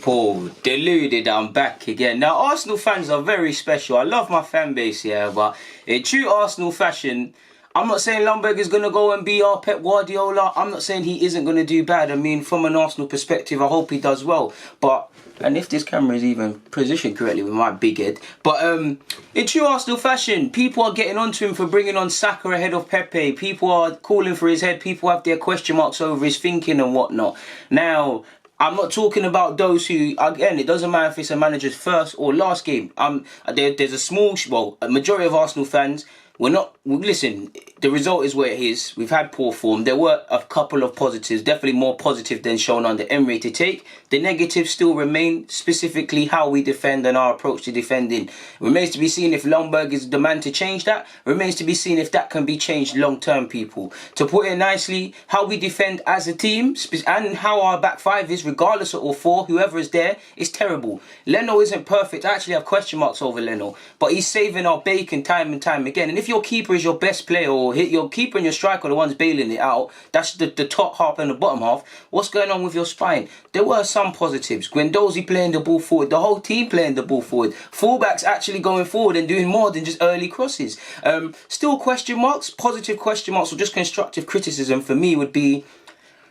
People, deluded, I'm back again. Now, Arsenal fans are very special. I love my fan base, yeah, but in true Arsenal fashion, I'm not saying Ljungberg is going to go and be our Pep Guardiola. I'm not saying he isn't going to do bad. I mean, from an Arsenal perspective, I hope he does well. But, and if this camera is even positioned correctly with my big head. But in true Arsenal fashion, people are getting onto him for bringing on Saka ahead of Pepe. People are calling for his head. People have their question marks over his thinking and whatnot. Now, I'm not talking about those who, again, it doesn't matter if it's a manager's first or last game. There's a majority of Arsenal fans. Listen, the result is where it is. We've had poor form. There were a couple of positives, definitely more positive than shown under Emery to take. The negatives still remain, specifically how we defend and our approach to defending. Remains to be seen if Ljungberg is the man to change that. Remains to be seen if that can be changed long-term, people. To put it nicely, how we defend as a team and how our back five is, regardless of all four, whoever is there, is terrible. Leno isn't perfect. I actually have question marks over Leno, but he's saving our bacon time and time again. And if your keeper is your best player, or your keeper and your striker are the ones bailing it out, that's the top half and the bottom half, what's going on with your spine? There were some positives. Guendouzi playing the ball forward, the whole team playing the ball forward, fullbacks actually going forward and doing more than just early crosses. Still question marks, positive question marks, or just constructive criticism for me would be,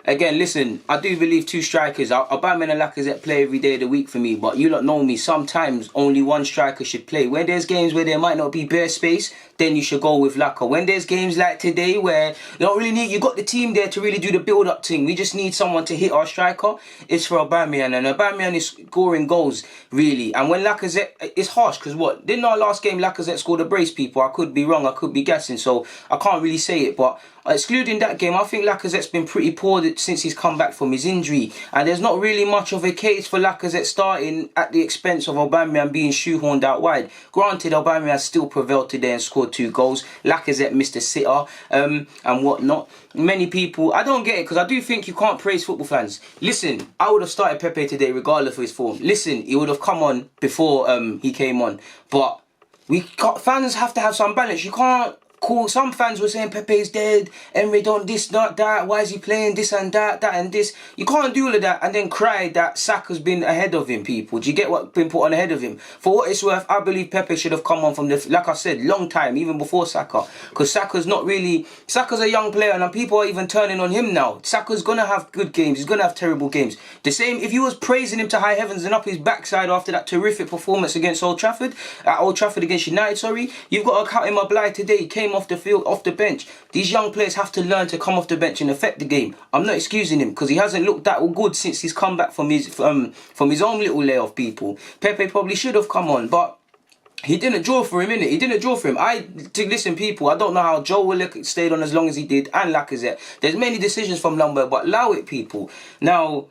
again, listen, I do believe two strikers. Aubameyang and Lacazette play every day of the week for me, but you lot know me, sometimes only one striker should play. When there's games where there might not be bare space, then you should go with Lacazette. When there's games like today where you don't really need, you got the team there to really do the build-up thing. We just need someone to hit our striker. It's for Aubameyang, and Aubameyang is scoring goals, really. And when Lacazette, it's harsh, because what? Didn't our last game Lacazette scored a brace, people? I could be wrong, I could be guessing, so I can't really say it, but excluding that game, I think Lacazette's been pretty poor since he's come back from his injury. And there's not really much of a case for Lacazette starting at the expense of Aubameyang being shoehorned out wide. Granted, Aubameyang still prevailed today and scored 2 goals. Lacazette missed a sitter and whatnot. Many people, I don't get it, because I do think you can't praise football fans. Listen, I would have started Pepe today regardless of his form. Listen, he would have come on before he came on. But fans have to have some balance. You can't cool. Some fans were saying Pepe's dead, Emery don't this, not that, why is he playing this and that, that and this. You can't do all of that and then cry that Saka's been ahead of him, people. Do you get what's been put on ahead of him? For what it's worth, I believe Pepe should have come on from like I said, long time, even before Saka. Because Saka's a young player and people are even turning on him now. Saka's going to have good games, he's going to have terrible games. The same, if you was praising him to high heavens and up his backside after that terrific performance against Old Trafford against United, you've got to count him up live today. He came off the field, off the bench. These young players have to learn to come off the bench and affect the game. I'm not excusing him because he hasn't looked that good since he's come back from his own little layoff, people. Pepe probably should have come on, but he didn't draw for him, innit? He didn't draw for him. Listen, people, I don't know how Joe Willock stayed on as long as he did, and Lacazette. There's many decisions from Ljungberg, but allow it, people. Now,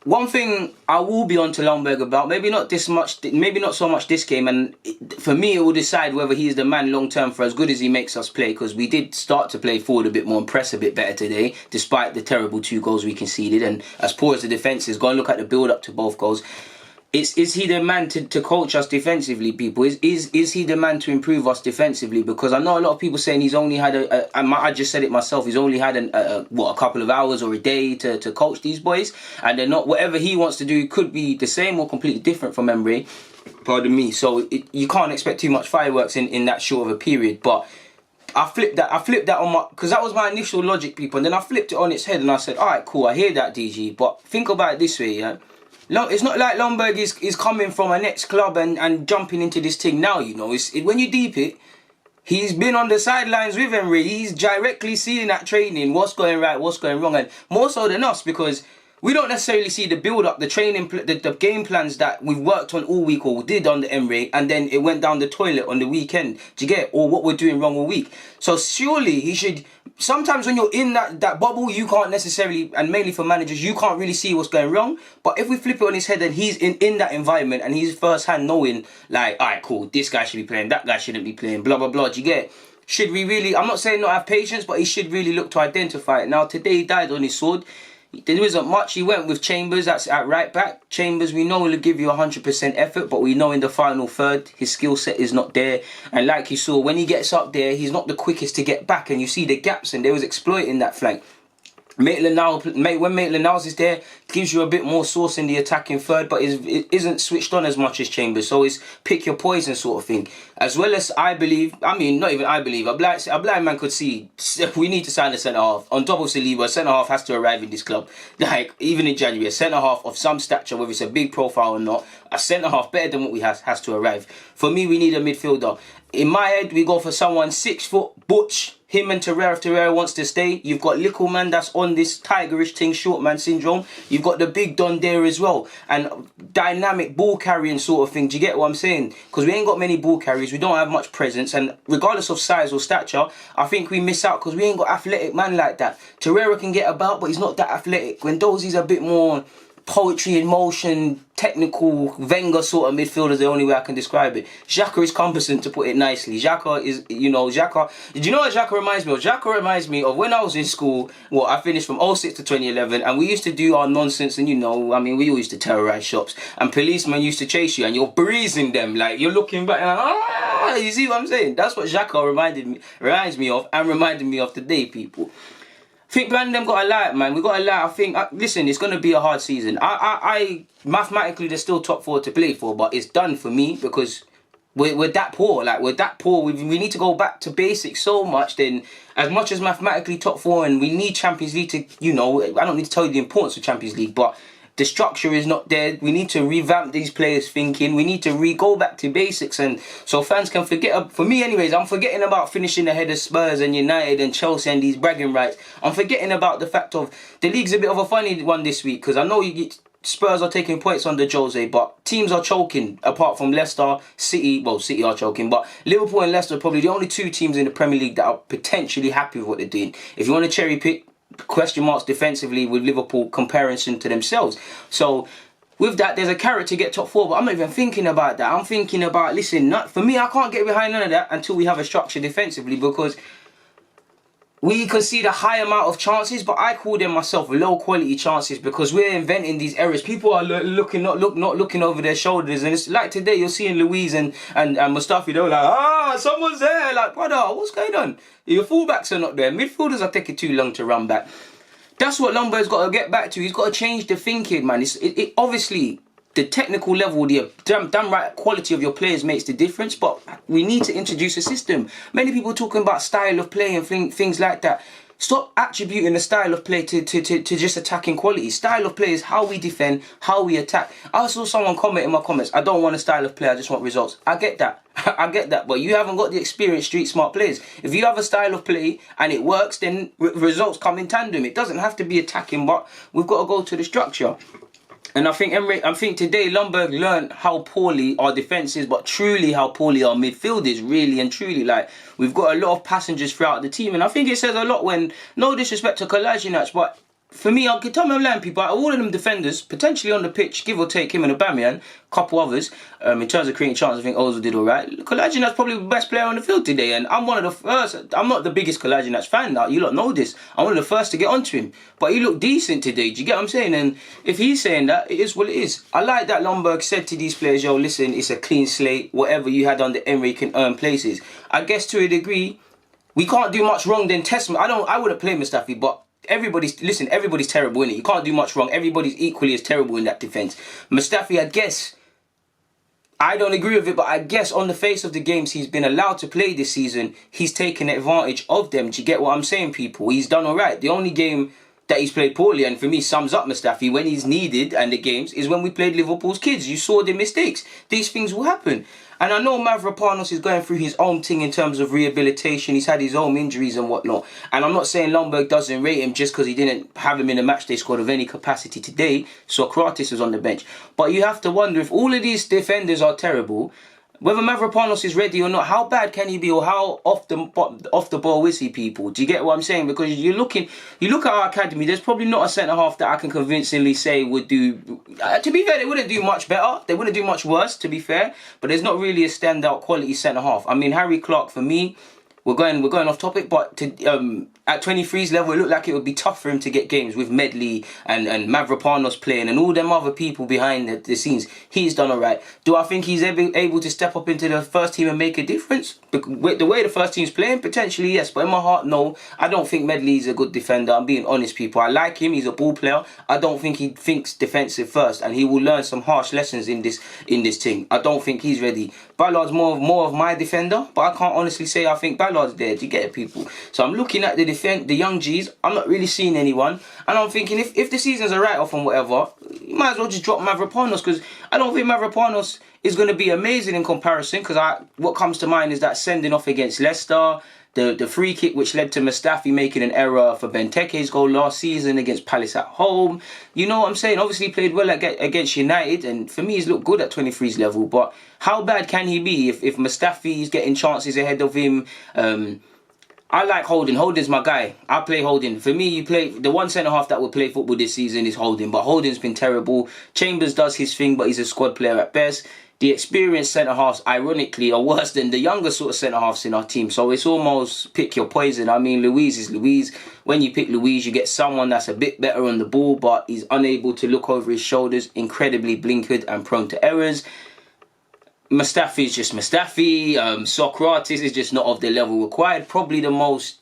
one thing I will be on to Ljungberg about, maybe not so much this game, and for me it will decide whether he's the man long term for as good as he makes us play, because we did start to play forward a bit more and press a bit better today, despite the terrible 2 goals we conceded, and as poor as the defence is, go and look at the build up to both goals. Is he the man to coach us defensively, people? Is he the man to improve us defensively? Because I know a lot of people saying he's only had I just said it myself, he's only had a couple of hours or a day to coach these boys, and they're not, whatever he wants to do could be the same or completely different from Emery. Pardon me. So you can't expect too much fireworks in that short of a period. But I flipped that on my, because that was my initial logic, people, and then I flipped it on its head and I said, all right, cool, I hear that, DG, but think about it this way, yeah. It's not like Ljungberg is coming from a next club and jumping into this thing now, you know. When you deep it, he's been on the sidelines with Emery. He's directly seeing that training, what's going right, what's going wrong, and more so than us, because we don't necessarily see the build-up, the training, the game plans that we've worked on all week or did on the Emery, and then it went down the toilet on the weekend. Do you get it? Or what we're doing wrong all week. So surely he should. Sometimes when you're in that bubble, you can't necessarily, and mainly for managers, you can't really see what's going wrong. But if we flip it on his head and he's in that environment and he's first-hand knowing, like, all right, cool, this guy should be playing, that guy shouldn't be playing, blah, blah, blah, do you get it? Should we really, I'm not saying not have patience, but he should really look to identify it. Now, today he died on his sword. There wasn't much. He went with Chambers at right back. Chambers, we know, will give you 100% effort, but we know in the final third, his skill set is not there. And like you saw, when he gets up there, he's not the quickest to get back, and you see the gaps, and they was exploiting that flank. When Maitland-Niles is there, gives you a bit more sauce in the attacking third, but it isn't switched on as much as Chambers. So it's pick your poison sort of thing. As well as I believe, I mean, not even I believe, a blind man could see we need to sign a centre half. On top of Saliba, a centre half has to arrive in this club. Like, even in January, a centre half of some stature, whether it's a big profile or not, a centre half better than what we has to arrive. For me, we need a midfielder. In my head, we go for someone 6 foot, butch. Him and Torreira, if Torreira wants to stay. You've got little man that's on this tigerish thing, short man syndrome. You've got the big Don there as well. And dynamic ball carrying sort of thing. Do you get what I'm saying? Because we ain't got many ball carriers. We don't have much presence. And regardless of size or stature, I think we miss out because we ain't got athletic man like that. Torreira can get about, but he's not that athletic. Guendouzi's a bit more poetry in motion, technical, Wenger sort of midfielder is the only way I can describe it. Xhaka is competent, to put it nicely. Xhaka is, Did you know what Xhaka reminds me of? Xhaka reminds me of when I was in school. Well, I finished from 06 to 2011, and we used to do our nonsense, and we all used to terrorise shops, and policemen used to chase you, and you're breezing them, like, you're looking back, and you see what I'm saying? That's what Xhaka reminds me of, and reminded me of today, people. I think them got a light, man. We got a light. I think, listen, it's going to be a hard season. I mathematically, there's still top 4 to play for, but it's done for me because we're that poor. Like, we're that poor. We need to go back to basics so much. Then, as much as mathematically top 4, and we need Champions League to, I don't need to tell you the importance of Champions League, but the structure is not there. We need to revamp these players' thinking. We need to go back to basics, and so fans can forget. For me, anyways, I'm forgetting about finishing ahead of Spurs and United and Chelsea and these bragging rights. I'm forgetting about the fact of the league's a bit of a funny one this week because I know Spurs are taking points under Jose, but teams are choking apart from Leicester, City. Well, City are choking, but Liverpool and Leicester are probably the only 2 teams in the Premier League that are potentially happy with what they're doing. If you want to cherry pick, question marks defensively with Liverpool comparison to themselves. So with that, there's a carrot to get top 4, but I'm not even thinking about that. I'm thinking about, listen, for me, I can't get behind none of that until we have a structure defensively, because we concede a high amount of chances, but I call them myself low quality chances because we're inventing these errors. People are not looking over their shoulders, and it's like today you're seeing Luiz and Mustafi. They're like, someone's there. Like, brother, what's going on? Your fullbacks are not there. Midfielders are taking too long to run back. That's what Ljungberg's got to get back to. He's got to change the thinking, man. It obviously, the technical level, the damn right quality of your players makes the difference, but we need to introduce a system. Many people talking about style of play and things like that. Stop attributing the style of play to just attacking quality. Style of play is how we defend, how we attack. I saw someone comment in my comments, I don't want a style of play, I just want results. I get that. I get that, but you haven't got the experienced street smart players. If you have a style of play and it works, then results come in tandem. It doesn't have to be attacking, but we've got to go to the structure. And I think today Ljungberg learned how poorly our defence is, but truly how poorly our midfield is, really and truly. Like, we've got a lot of passengers throughout the team, and I think it says a lot when, no disrespect to Kolasinac, but for me, I can tell me I'm lying, people, out of all of them defenders, potentially on the pitch, give or take him and Aubameyang, a couple others, in terms of creating chances, I think Ozil did alright. Kolasinac probably the best player on the field today, and I'm one of the first. I'm not the biggest Kolasinac fan, you lot know this. I'm one of the first to get onto him, but he looked decent today, do you get what I'm saying? And if he's saying that, it is what it is. I like that Ljungberg said to these players, yo, listen, it's a clean slate, whatever you had under Emery can earn places. I guess to a degree, we can't do much wrong than test. I wouldn't play Mustafi, but everybody's terrible in it. You can't do much wrong. Everybody's equally as terrible in that defence. Mustafi, I guess, I don't agree with it, but I guess on the face of the games he's been allowed to play this season, he's taken advantage of them. Do you get what I'm saying, people? He's done alright. The only game that he's played poorly, and for me sums up Mustafi when he's needed and the games, is when we played Liverpool's kids. You saw the mistakes. These things will happen. And I know Mavropanos is going through his own thing in terms of rehabilitation. He's had his own injuries and whatnot. And I'm not saying Ljungberg doesn't rate him just because he didn't have him in a matchday squad of any capacity today. Socrates was on the bench. But you have to wonder, if all of these defenders are terrible, whether Mavropanos is ready or not, how bad can he be, or how off the ball is he, people? Do you get what I'm saying? Because you look at our academy, there's probably not a centre-half that I can convincingly say would do... to be fair, they wouldn't do much better. They wouldn't do much worse, to be fair. But there's not really a standout quality centre-half. I mean, Harry Clark, for me, we're going off topic, but at 23's level, it looked like it would be tough for him to get games with Medley and Mavropanos playing and all them other people behind the scenes. He's done all right. Do I think he's able to step up into the first team and make a difference? With the way the first team's playing, potentially yes. But in my heart, no. I don't think Medley's a good defender. I'm being honest, people. I like him. He's a ball player. I don't think he thinks defensive first, and he will learn some harsh lessons in this thing. I don't think he's ready. Ballard's more of my defender, but I can't honestly say I think Ballard's there. Do you get it, people? So I'm looking at the young G's. I'm not really seeing anyone, and I'm thinking if the season's a write-off and whatever, you might as well just drop Mavropanos, because I don't think Mavropanos is going to be amazing in comparison, because what comes to mind is that sending off against Leicester, the free kick which led to Mustafi making an error for Benteke's goal last season against Palace at home. You know what I'm saying? Obviously he played well against United, and for me he's looked good at 23's level, but how bad can he be if Mustafi's getting chances ahead of him? I like Holding. Holding's my guy. I play Holding. For me, you play the one centre-half that will play football this season is Holding, but Holding's been terrible. Chambers does his thing, but he's a squad player at best. The experienced centre-halves, ironically, are worse than the younger sort of centre-halves in our team. So it's almost pick your poison. I mean, Luiz is Luiz. When you pick Luiz, you get someone that's a bit better on the ball, but he's unable to look over his shoulders, incredibly blinkered and prone to errors. Mustafi is just Mustafi. Socrates is just not of the level required. Probably the most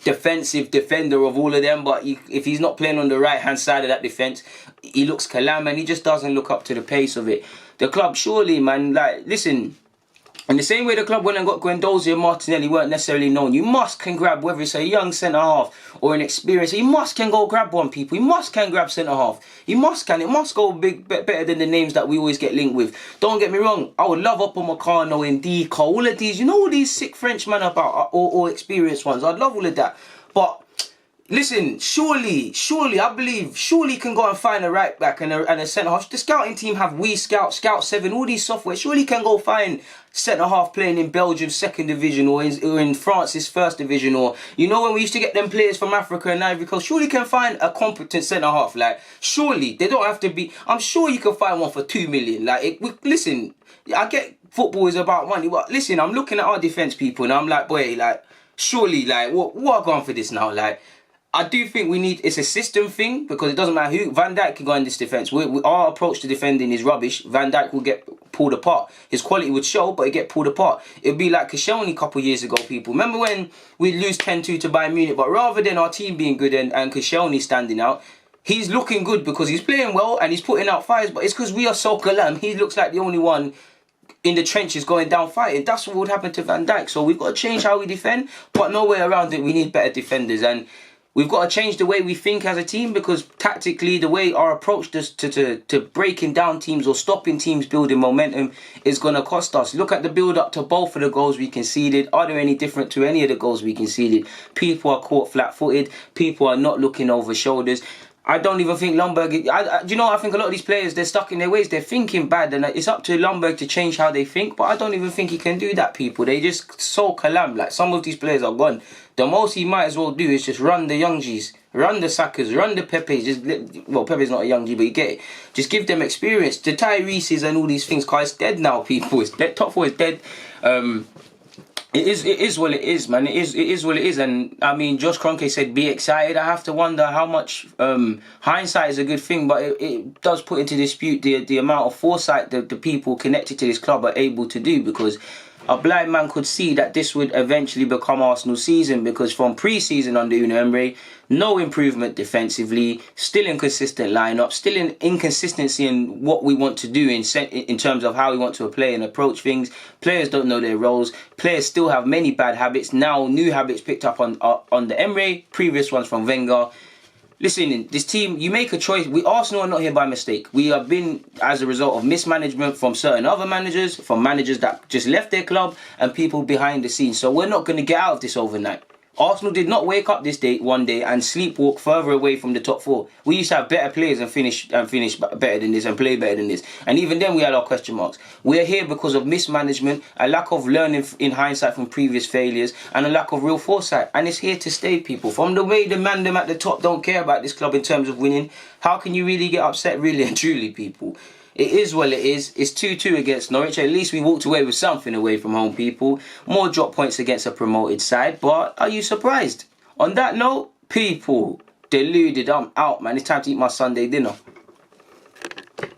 defensive defender of all of them, but if he's not playing on the right-hand side of that defence, he looks calam, and he just doesn't look up to the pace of it. The club, surely, man, like, listen, in the same way the club went and got Guendouzi and Martinelli weren't necessarily known, you can grab, whether it's a young centre-half or an experienced, can go grab one, people. You can grab centre-half. It must go better than the names that we always get linked with. Don't get me wrong, I would love Upamecano and Deco, all of these, you know, all these sick Frenchmen about, or experienced ones. I'd love all of that. But listen, surely, I believe, surely can go and find a right back and a centre half. The scouting team have Scout 7, all these software. Surely can go find centre half playing in Belgium's 2nd division or in France's 1st division, or you know when we used to get them players from Africa and Ivory Coast. Surely can find a competent centre half. Like, surely they don't have to be. I'm sure you can find one for 2 million. Like, listen, I get football is about money, but listen, I'm looking at our defence, people, and I'm like, boy, like, surely, like, what are going for this now, like. I do think it's a system thing, because it doesn't matter who. Van Dijk can go in this defence. Our approach to defending is rubbish. Van Dijk will get pulled apart. His quality would show, but it get pulled apart. It'd be like Koscielny a couple of years ago, people. Remember when we lose 10-2 to Bayern Munich, but rather than our team being good and Koscielny standing out, he's looking good because he's playing well and he's putting out fires, but it's because we are so calam. He looks like the only one in the trenches going down fighting. That's what would happen to Van Dijk. So we've got to change how we defend, but no way around it. We need better defenders, and we've got to change the way we think as a team, because tactically, the way our approach to breaking down teams or stopping teams building momentum is going to cost us. Look at the build-up to both of the goals we conceded. Are they any different to any of the goals we conceded? People are caught flat-footed. People are not looking over shoulders. I don't even think Ljungberg. I think a lot of these players, they're stuck in their ways. They're thinking bad, and it's up to Ljungberg to change how they think. But I don't even think he can do that, people. They just so calam. Like, some of these players are gone. The most he might as well do is just run the young G's, run the Sakas, run the Pepes. Pepe's not a young G, but you get it. Just give them experience. The Tyrese's and all these things, because it's dead now, people. It's dead. Top 4 is dead. It is what it is, man. It is what it is. And I mean, Josh Kroenke said be excited. I have to wonder how much hindsight is a good thing, but it does put into dispute the amount of foresight that the people connected to this club are able to do, because a blind man could see that this would eventually become Arsenal's season, because from pre-season under Unai Emery, no improvement defensively, still inconsistent lineup, still an inconsistency in what we want to do in terms of how we want to play and approach things. Players don't know their roles. Players still have many bad habits. Now new habits picked up on the Emery, previous ones from Wenger. Listen, this team, you make a choice. Arsenal are not here by mistake. We have been as a result of mismanagement from certain other managers, from managers that just left their club, and people behind the scenes. So we're not going to get out of this overnight. Arsenal did not wake up one day and sleepwalk further away from the top 4. We used to have better players and finish better than this and play better than this. And even then we had our question marks. We're here because of mismanagement, a lack of learning in hindsight from previous failures, and a lack of real foresight. And it's here to stay, people. From the way the man them at the top don't care about this club in terms of winning, how can you really get upset, really and truly, people? It is what it is. It's 2-2 against Norwich. At least we walked away with something away from home, people. More drop points against a promoted side. But are you surprised? On that note, people, deluded, I'm out, man. It's time to eat my Sunday dinner.